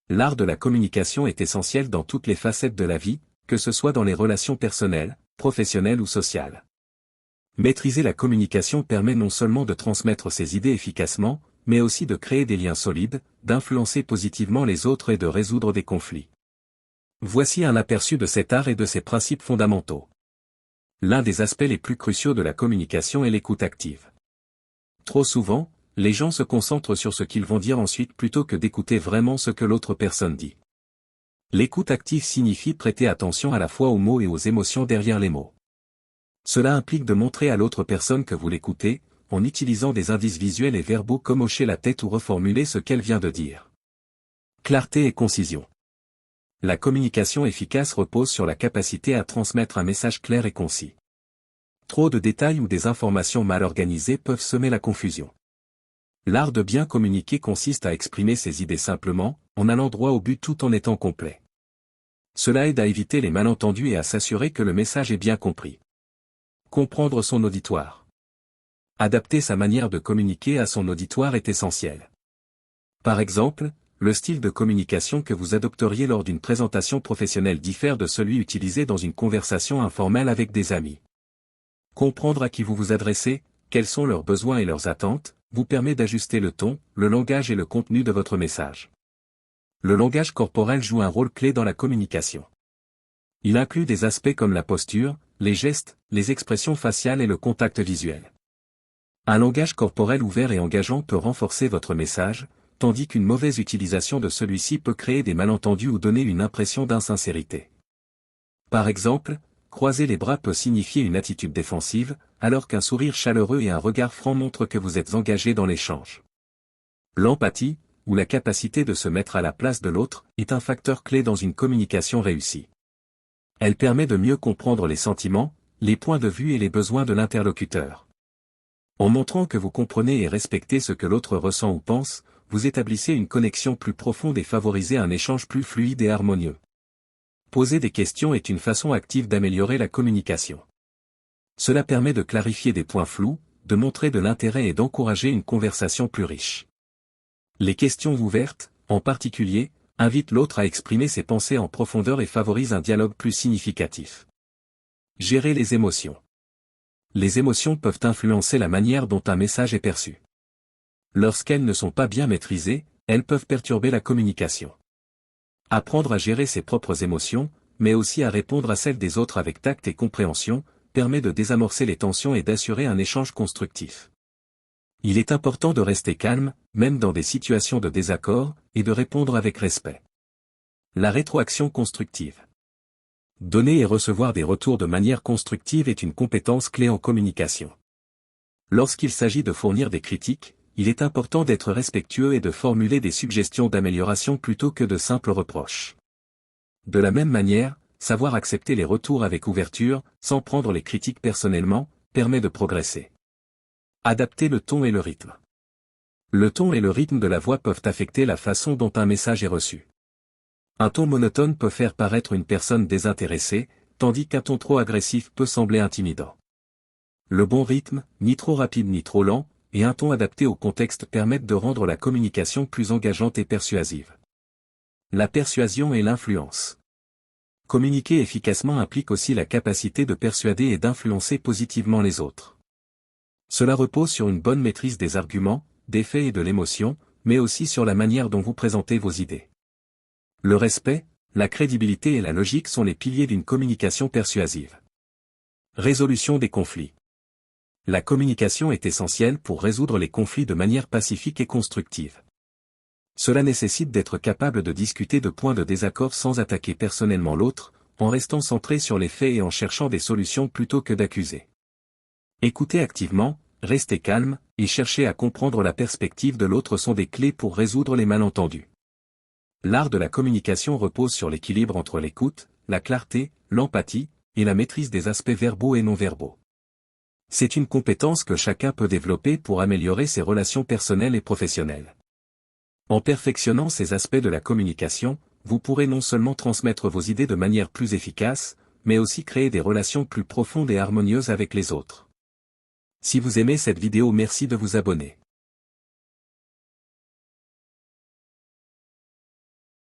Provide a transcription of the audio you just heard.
L'art de la communication est essentiel dans toutes les facettes de la vie, que ce soit dans les relations personnelles, professionnelles ou sociales. Maîtriser la communication permet non seulement de transmettre ses idées efficacement, mais aussi de créer des liens solides, d'influencer positivement les autres et de résoudre des conflits. Voici un aperçu de cet art et de ses principes fondamentaux. L'un des aspects les plus cruciaux de la communication est l'écoute active. Trop souvent, les gens se concentrent sur ce qu'ils vont dire ensuite plutôt que d'écouter vraiment ce que l'autre personne dit. L'écoute active signifie prêter attention à la fois aux mots et aux émotions derrière les mots. Cela implique de montrer à l'autre personne que vous l'écoutez, en utilisant des indices visuels et verbaux comme hocher la tête ou reformuler ce qu'elle vient de dire. Clarté et concision. La communication efficace repose sur la capacité à transmettre un message clair et concis. Trop de détails ou des informations mal organisées peuvent semer la confusion. L'art de bien communiquer consiste à exprimer ses idées simplement, en allant droit au but tout en étant complet. Cela aide à éviter les malentendus et à s'assurer que le message est bien compris. Comprendre son auditoire. Adapter sa manière de communiquer à son auditoire est essentiel. Par exemple, le style de communication que vous adopteriez lors d'une présentation professionnelle diffère de celui utilisé dans une conversation informelle avec des amis. Comprendre à qui vous vous adressez, quels sont leurs besoins et leurs attentes, vous permet d'ajuster le ton, le langage et le contenu de votre message. Le langage corporel joue un rôle clé dans la communication. Il inclut des aspects comme la posture, les gestes, les expressions faciales et le contact visuel. Un langage corporel ouvert et engageant peut renforcer votre message, tandis qu'une mauvaise utilisation de celui-ci peut créer des malentendus ou donner une impression d'insincérité. Par exemple, croiser les bras peut signifier une attitude défensive, alors qu'un sourire chaleureux et un regard franc montrent que vous êtes engagé dans l'échange. L'empathie, ou la capacité de se mettre à la place de l'autre, est un facteur clé dans une communication réussie. Elle permet de mieux comprendre les sentiments, les points de vue et les besoins de l'interlocuteur. En montrant que vous comprenez et respectez ce que l'autre ressent ou pense, vous établissez une connexion plus profonde et favorisez un échange plus fluide et harmonieux. Poser des questions est une façon active d'améliorer la communication. Cela permet de clarifier des points flous, de montrer de l'intérêt et d'encourager une conversation plus riche. Les questions ouvertes, en particulier, invitent l'autre à exprimer ses pensées en profondeur et favorisent un dialogue plus significatif. Gérer les émotions. Les émotions peuvent influencer la manière dont un message est perçu. Lorsqu'elles ne sont pas bien maîtrisées, elles peuvent perturber la communication. Apprendre à gérer ses propres émotions, mais aussi à répondre à celles des autres avec tact et compréhension, permet de désamorcer les tensions et d'assurer un échange constructif. Il est important de rester calme, même dans des situations de désaccord, et de répondre avec respect. La rétroaction constructive. Donner et recevoir des retours de manière constructive est une compétence clé en communication. Lorsqu'il s'agit de fournir des critiques, il est important d'être respectueux et de formuler des suggestions d'amélioration plutôt que de simples reproches. De la même manière, savoir accepter les retours avec ouverture, sans prendre les critiques personnellement, permet de progresser. Adapter le ton et le rythme. Le ton et le rythme de la voix peuvent affecter la façon dont un message est reçu. Un ton monotone peut faire paraître une personne désintéressée, tandis qu'un ton trop agressif peut sembler intimidant. Le bon rythme, ni trop rapide ni trop lent, et un ton adapté au contexte permettent de rendre la communication plus engageante et persuasive. La persuasion et l'influence. Communiquer efficacement implique aussi la capacité de persuader et d'influencer positivement les autres. Cela repose sur une bonne maîtrise des arguments, des faits et de l'émotion, mais aussi sur la manière dont vous présentez vos idées. Le respect, la crédibilité et la logique sont les piliers d'une communication persuasive. Résolution des conflits. La communication est essentielle pour résoudre les conflits de manière pacifique et constructive. Cela nécessite d'être capable de discuter de points de désaccord sans attaquer personnellement l'autre, en restant centré sur les faits et en cherchant des solutions plutôt que d'accuser. Écoutez activement, restez calme, et cherchez à comprendre la perspective de l'autre sont des clés pour résoudre les malentendus. L'art de la communication repose sur l'équilibre entre l'écoute, la clarté, l'empathie, et la maîtrise des aspects verbaux et non verbaux. C'est une compétence que chacun peut développer pour améliorer ses relations personnelles et professionnelles. En perfectionnant ces aspects de la communication, vous pourrez non seulement transmettre vos idées de manière plus efficace, mais aussi créer des relations plus profondes et harmonieuses avec les autres. Si vous aimez cette vidéo, merci de vous abonner.